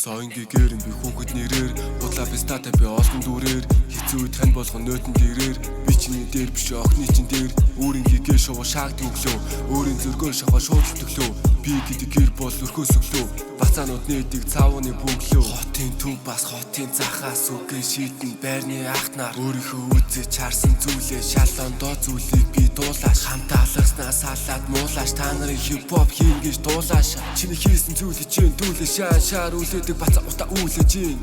Соёнгийн би хүүхэд нэрээр Удлаа бистатай би олон дүрээр Хэцүү тань болгон нөтөн дээрээр Би чиний дээр биш охины чин дээр Өөрийн гигээр шувуу шаагд өглөө Өөрийн зөргөөр шахаа шуудалт өглөө Би гэдэг гэр бол өрхөөс өглөө Бацаанууд нээдэг цаавууны бөглөө Хотын төв бас хотын захаас үгээ шийдэн байрны ахнаар Өөрийнхөө үзэж харсан зүйлээ шалондоо зүйлийг би дуулааш Хамтаа алгаснаас салаад муулааш Та нарын хип-хоп хийн гэж дуулааш Чиний хийсэн зүйлийг чинь дүүлээ шаар үлээдэг бацаа утаа үлээж ийн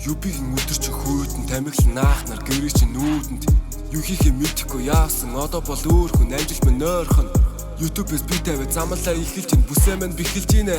Юбигийн өдөр чи хөөдөн тамхилан наахнаар гэрээ чи нүүдэнд Юу хийхээ мэдэхгүй яасан одоо бол өөр хүн амжилт минь нойрхон YouTube-с би тавиад замлаа ихэлж ин бүсээ мань бихэлж гинэ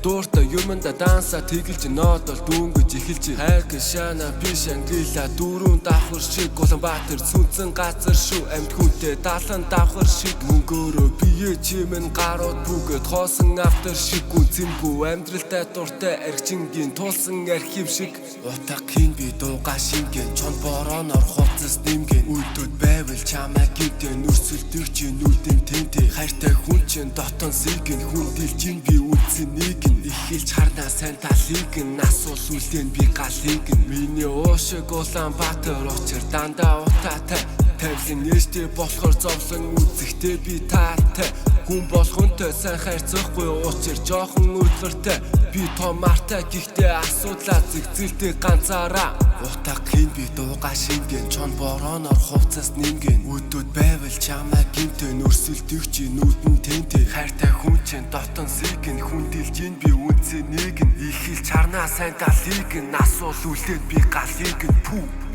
Дууртай юмда данса тэгэлж нот бол дүүнгэж эхэлж хайрг шана би шангила дөрөв давхар шиг Улаанбаатар сүнцэн газар шүү амьд хүнтэй далан давхар шиг мөнгөөрөө бие чимэн гарууд бүгэд хоосон автор шиг үнцэнгүй амьдралтай дуртай архичингийн тулсан архив шиг утагийн би дууга шингэн чон бороноор хувцас нэмгэн үлдүүд байвал чамаа гидэн нүрсэлдэг чи нүдэн тэнтэй хайртай хүн чин дотон сэгэн хүндэлж ин би үлцэн нэг Ихэлж харнаа сайн талыг асуул үлдэн би галыг Миний уушиг Улаанбаатар учир дандаа утаатай Тавлын нээжтэй болохоор зовлон үзэхтэй би таатай Хүн болгонтой сайн хайрцахгүй учир жоохон өдлөртэй Би том мартай гэхдээ асуудлаа зэгзэлтэй ганцаараа Утагийн би дууга шингэн чон бороноор хувцас нэмгэн Өдөөд байвал чамаа гинтэн өрсөлдөг чи нүдэн тэнтэй Хайртай хүн чин дотон сэгэн хүндэлж ин би үнцэн нэгэн Ихэлж харнаа сайн талыг асуул үлдэн би галыг пүү